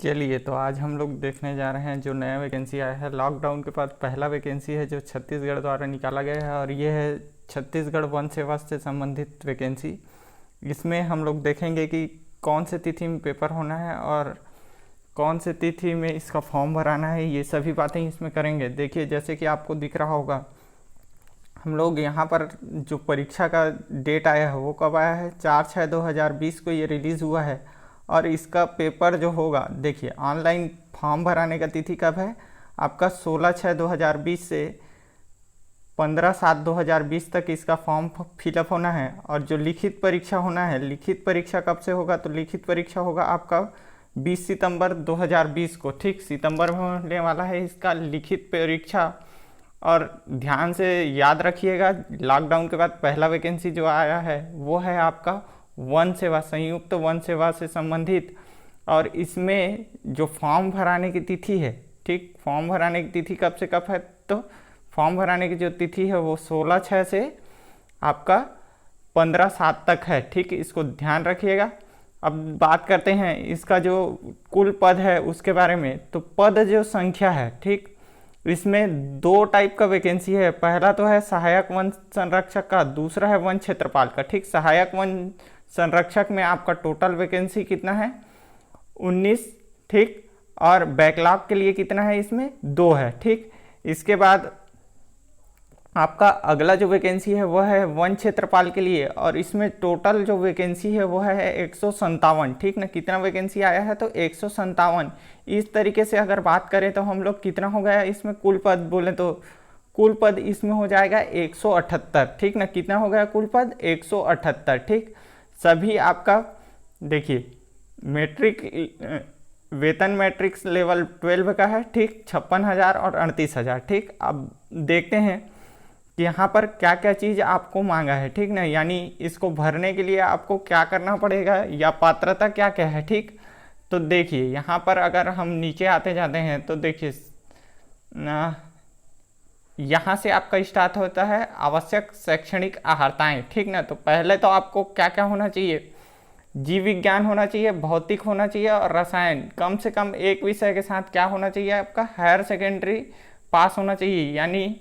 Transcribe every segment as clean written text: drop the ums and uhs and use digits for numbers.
चलिए तो आज हम लोग देखने जा रहे हैं जो नया वैकेंसी आया है। लॉकडाउन के बाद पहला वैकेंसी है जो छत्तीसगढ़ द्वारा निकाला गया है और ये है छत्तीसगढ़ वन सेवा से संबंधित वैकेंसी। इसमें हम लोग देखेंगे कि कौन से तिथि में पेपर होना है और कौन से तिथि में इसका फॉर्म भराना है, ये सभी बातें इसमें करेंगे। देखिए जैसे कि आपको दिख रहा होगा, हम लोग यहाँ पर जो परीक्षा का डेट आया है वो कब आया है, 4/6/2020 को ये रिलीज़ हुआ है। और इसका पेपर जो होगा, देखिए ऑनलाइन फॉर्म भराने का तिथि कब है आपका, 16/6/2020 से 15/7/2020 तक इसका फॉर्म फिलअप होना है। और जो लिखित परीक्षा होना है, लिखित परीक्षा कब से होगा, तो लिखित परीक्षा होगा आपका 20 सितंबर 2020 को। ठीक, सितंबर में होने वाला है इसका लिखित परीक्षा। और ध्यान से याद रखिएगा, लॉकडाउन के बाद पहला वैकेंसी जो आया है वो है आपका वन सेवा, संयुक्त वन सेवा से संबंधित। और इसमें जो फॉर्म भराने की तिथि है, ठीक, फॉर्म भराने की तिथि कब से कब है, तो फॉर्म भराने की जो तिथि है वो 16/6 से आपका 15/7 तक है। ठीक, इसको ध्यान रखिएगा। अब बात करते हैं इसका जो कुल पद है उसके बारे में। तो पद जो संख्या है, ठीक, इसमें दो टाइप का वैकेंसी है। पहला तो है सहायक वन संरक्षक का, दूसरा है वन क्षेत्रपाल का। ठीक, सहायक वन संरक्षक में आपका टोटल वैकेंसी कितना है, 19। ठीक, और बैकलॉग के लिए कितना है, इसमें 2 है। ठीक, इसके बाद आपका अगला जो वैकेंसी है वह है वन क्षेत्रपाल के लिए, और इसमें टोटल जो वैकेंसी है वह है 157। ठीक ना, कितना वैकेंसी आया है, तो 157। इस तरीके से अगर बात करें तो हम लोग कितना हो गया इसमें कुल पद बोले तो कुल पद इसमें हो जाएगा 178। ठीक ना, कितना हो गया कुल पद, 178। ठीक, सभी आपका देखिए मैट्रिक वेतन मैट्रिक्स लेवल 12 का है। ठीक, 56,000 और 38,000। ठीक, अब देखते हैं कि यहाँ पर क्या क्या चीज़ आपको मांगा है। ठीक ना, यानी इसको भरने के लिए आपको क्या करना पड़ेगा या पात्रता क्या क्या है। ठीक, तो देखिए यहाँ पर अगर हम नीचे आते जाते हैं तो देखिए यहाँ से आपका स्टार्ट होता है आवश्यक शैक्षणिक अर्हताएँ। ठीक ना, तो पहले तो आपको क्या क्या होना चाहिए, जीव विज्ञान होना चाहिए, भौतिक होना चाहिए और रसायन। कम से कम एक विषय के साथ क्या होना चाहिए आपका, हायर सेकेंडरी पास होना चाहिए। यानी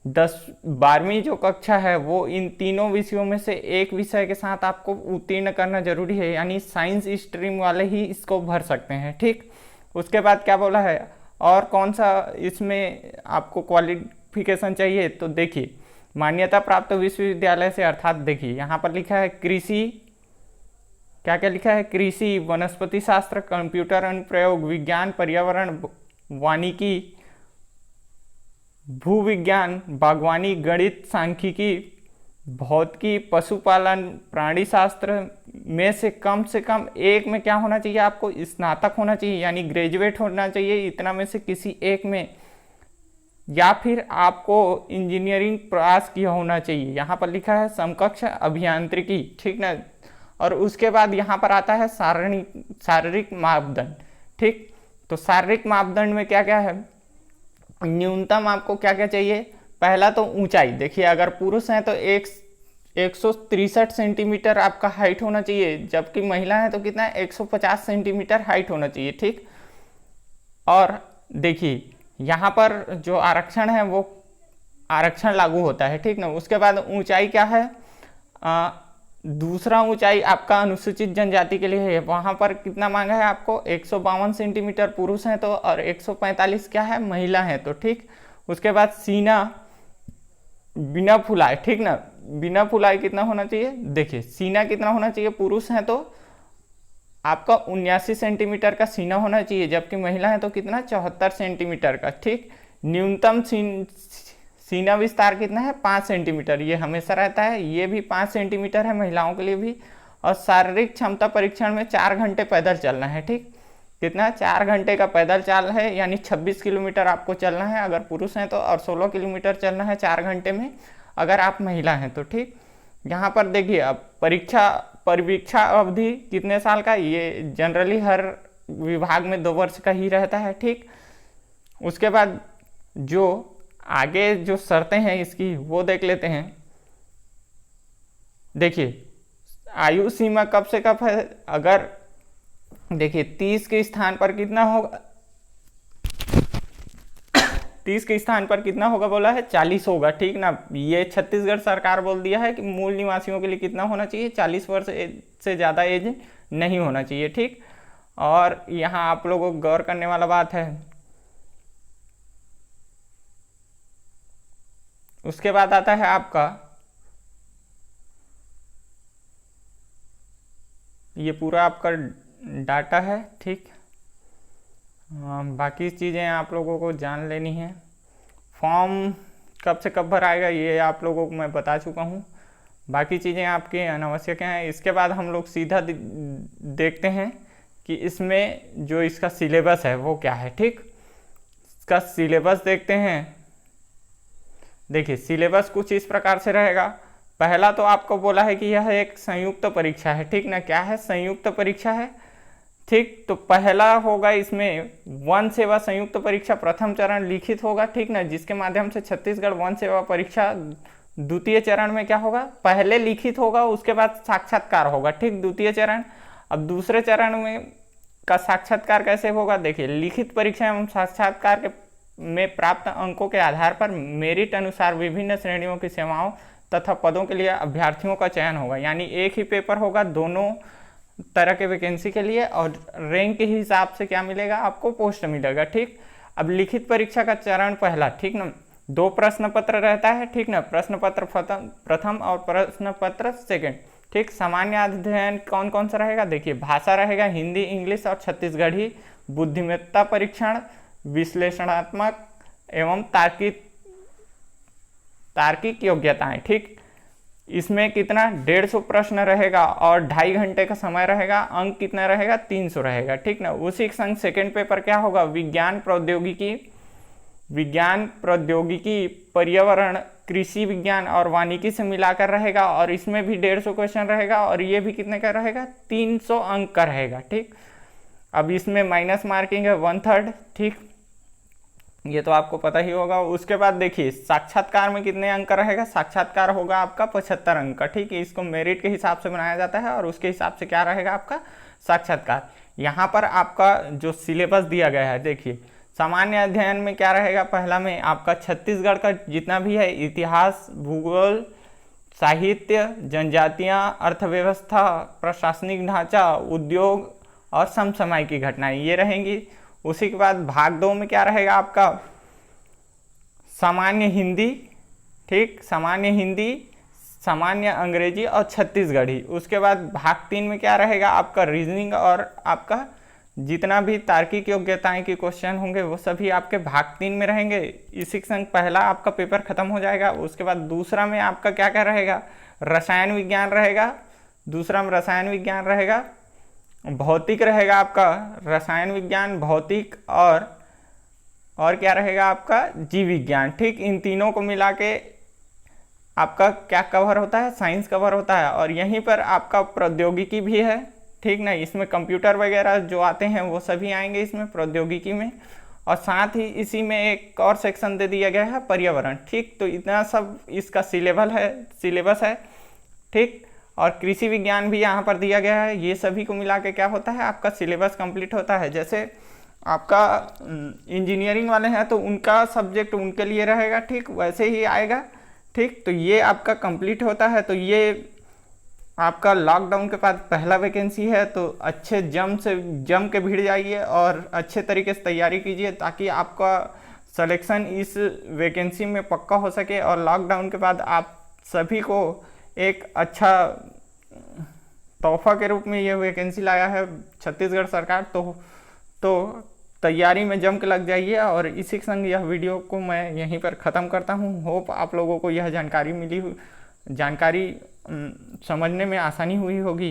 12वीं जो कक्षा है वो इन तीनों विषयों में से एक विषय के साथ आपको उत्तीर्ण करना जरूरी है। यानी साइंस स्ट्रीम वाले ही इसको भर सकते हैं। ठीक, उसके बाद क्या बोला है और कौन सा इसमें आपको क्वालिफिकेशन चाहिए, तो देखिए मान्यता प्राप्त विश्वविद्यालय से, अर्थात देखिए यहाँ पर लिखा है कृषि, क्या क्या लिखा है, कृषि, वनस्पति शास्त्र, कंप्यूटर अनुप्रयोग विज्ञान, पर्यावरण, वानिकी, भू विज्ञान, बागवानी, गणित, सांख्यिकी, भौतिकी, पशुपालन, प्राणी शास्त्र में से कम एक में क्या होना चाहिए आपको, स्नातक होना चाहिए, यानी ग्रेजुएट होना चाहिए इतना में से किसी एक में, या फिर आपको इंजीनियरिंग पास किया होना चाहिए। यहाँ पर लिखा है समकक्ष अभियांत्रिकी। ठीक ना, और उसके बाद यहाँ पर आता है शारीरिक मापदंड। ठीक, तो शारीरिक मापदंड में क्या क्या है, न्यूनतम आपको क्या क्या चाहिए, पहला तो ऊंचाई। देखिए अगर पुरुष हैं तो 163 सेंटीमीटर आपका हाइट होना चाहिए, जबकि महिला है तो कितना है, 150 सेंटीमीटर हाइट होना चाहिए। ठीक, और देखिए यहाँ पर जो आरक्षण है वो आरक्षण लागू होता है। ठीक ना, उसके बाद ऊंचाई क्या है, दूसरा ऊंचाई आपका अनुसूचित जनजाति के लिए है। वहाँ पर कितना मांगा है आपको, 152 सेंटीमीटर पुरुष हैं तो, और 145 क्या है, महिला है तो। ठीक, उसके बाद सीना बिना फुलाए। ठीक ना, बिना फुलाए कितना होना चाहिए, देखिए सीना कितना होना चाहिए, पुरुष हैं तो आपका 79 सेंटीमीटर का सीना होना चाहिए, जबकि महिला है तो कितना, 74 सेंटीमीटर का। ठीक, न्यूनतम सीना विस्तार कितना है, 5 सेंटीमीटर, ये हमेशा रहता है, ये भी 5 सेंटीमीटर है महिलाओं के लिए भी। और शारीरिक क्षमता परीक्षण में 4 घंटे पैदल चलना है। ठीक, कितना, 4 घंटे का पैदल चाल है, यानी 26 किलोमीटर आपको चलना है अगर पुरुष हैं तो, और 16 किलोमीटर चलना है 4 घंटे में अगर आप महिला हैं तो। ठीक, यहाँ पर देखिए अब परीक्षा अवधि कितने साल का, ये जनरली हर विभाग में 2 वर्ष का ही रहता है। ठीक, उसके बाद जो आगे जो शर्तें हैं इसकी वो देख लेते हैं। देखिए आयु सीमा कब से कब है, अगर देखिए 30 के स्थान पर कितना होगा, 30 के स्थान पर कितना होगा बोला है, 40 होगा, ठीक ना। ये छत्तीसगढ़ सरकार बोल दिया है कि मूल निवासियों के लिए कितना होना चाहिए, 40 वर्ष से ज़्यादा एज नहीं होना चाहिए, ठीक। और यहाँ आप लोगों को गौर करने वाला बात है, उसके बाद आता है आपका ये पूरा आपका डाटा है, ठीक। बाकी चीज़ें आप लोगों को जान लेनी है। फॉर्म कब से कब भर आएगा ये आप लोगों को मैं बता चुका हूँ, बाकी चीज़ें आपकी अनावश्यक हैं। इसके बाद हम लोग सीधा देखते हैं कि इसमें जो इसका सिलेबस है वो क्या है, ठीक। इसका सिलेबस देखते हैं। देखिए सिलेबस कुछ इस प्रकार से रहेगा। पहला तो आपको बोला है कि यह एक संयुक्त परीक्षा है, ठीक ना। क्या है, संयुक्त परीक्षा है, ठीक। तो पहला होगा इसमें वन सेवा संयुक्त परीक्षा प्रथम चरण लिखित होगा, ठीक ना, जिसके माध्यम से छत्तीसगढ़ वन सेवा परीक्षा द्वितीय चरण में क्या होगा, पहले लिखित होगा उसके बाद साक्षात्कार होगा, ठीक, द्वितीय चरण। अब दूसरे चरण में का साक्षात्कार कैसे होगा, देखिए लिखित परीक्षा एवं साक्षात्कार के में प्राप्त अंकों के आधार पर मेरिट अनुसार विभिन्न श्रेणियों की सेवाओं तथा पदों के लिए अभ्यर्थियों का चयन होगा। यानी एक ही पेपर होगा दोनों तरह के वैकेंसी के लिए, और रैंक के हिसाब से क्या मिलेगा आपको, पोस्ट मिलेगा, ठीक। अब लिखित परीक्षा का चरण पहला, ठीक ना, 2 प्रश्न पत्र रहता है, ठीक ना, प्रश्न पत्र प्रथम और प्रश्न पत्र सेकेंड, ठीक। सामान्य अध्ययन कौन कौन सा रहेगा, देखिए भाषा रहेगा हिंदी, इंग्लिश और छत्तीसगढ़ी। बुद्धिमत्ता परीक्षण, विश्लेषणात्मक एवं तार्किक योग्यताएं, ठीक। इसमें कितना 150 प्रश्न रहेगा और 2.5 घंटे का समय रहेगा। अंक कितना रहेगा, 300 रहेगा, ठीक ना। उसी के संग सेकेंड पेपर क्या होगा, विज्ञान प्रौद्योगिकी, पर्यावरण, कृषि विज्ञान और वानिकी से मिलाकर रहेगा, और इसमें भी 150 क्वेश्चन रहेगा, और ये भी कितने का रहेगा, 300 अंक का रहेगा, ठीक। अब इसमें माइनस मार्किंग है 1/3, ठीक, ये तो आपको पता ही होगा। उसके बाद देखिए साक्षात्कार में कितने अंक का रहेगा, साक्षात्कार होगा आपका 75 अंक का, ठीक है। इसको मेरिट के हिसाब से बनाया जाता है और उसके हिसाब से क्या रहेगा आपका साक्षात्कार। यहाँ पर आपका जो सिलेबस दिया गया है, देखिए सामान्य अध्ययन में क्या रहेगा, पहला में आपका छत्तीसगढ़ का जितना भी है इतिहास, भूगोल, साहित्य, जनजातियाँ, अर्थव्यवस्था, प्रशासनिक ढांचा, उद्योग और समसामयिक घटनाएं, ये रहेंगी। उसी के बाद भाग 2 में क्या रहेगा आपका, सामान्य हिंदी, ठीक, सामान्य हिंदी, सामान्य अंग्रेजी और छत्तीसगढ़ी। उसके बाद भाग 3 में क्या रहेगा आपका, रीजनिंग और आपका जितना भी तार्किक योग्यताएं के क्वेश्चन होंगे वो सभी आपके भाग 3 में रहेंगे। इसी के संग पहला आपका पेपर खत्म हो जाएगा। उसके बाद दूसरा में आपका क्या क्या रहेगा, रसायन विज्ञान रहेगा, दूसरा में रसायन विज्ञान रहेगा, भौतिक रहेगा आपका, रसायन विज्ञान, भौतिक और क्या रहेगा आपका, जीव विज्ञान, ठीक। इन तीनों को मिला के आपका क्या कवर होता है, साइंस कवर होता है। और यहीं पर आपका प्रौद्योगिकी भी है, ठीक ना, इसमें कंप्यूटर वगैरह जो आते हैं वो सभी आएंगे इसमें प्रौद्योगिकी में। और साथ ही इसी में एक और सेक्शन दे दिया गया है पर्यावरण, ठीक। तो इतना सब इसका सिलेबस है, ठीक। और कृषि विज्ञान भी यहाँ पर दिया गया है। ये सभी को मिला के क्या होता है आपका सिलेबस कंप्लीट होता है। जैसे आपका इंजीनियरिंग वाले हैं तो उनका सब्जेक्ट उनके लिए रहेगा, ठीक, वैसे ही आएगा, ठीक। तो ये आपका कंप्लीट होता है। तो ये आपका लॉकडाउन के बाद पहला वैकेंसी है, तो अच्छे जम के भिड़ जाइए और अच्छे तरीके से तैयारी कीजिए ताकि आपका सिलेक्शन इस वैकेंसी में पक्का हो सके। और लॉकडाउन के बाद आप सभी को एक अच्छा तोहफा के रूप में ये वैकेंसी लाया है छत्तीसगढ़ सरकार, तो तैयारी में जम के लग जाइए। और इसी के संग यह वीडियो को मैं यहीं पर ख़त्म करता हूँ। होप आप लोगों को यह जानकारी समझने में आसानी हुई होगी।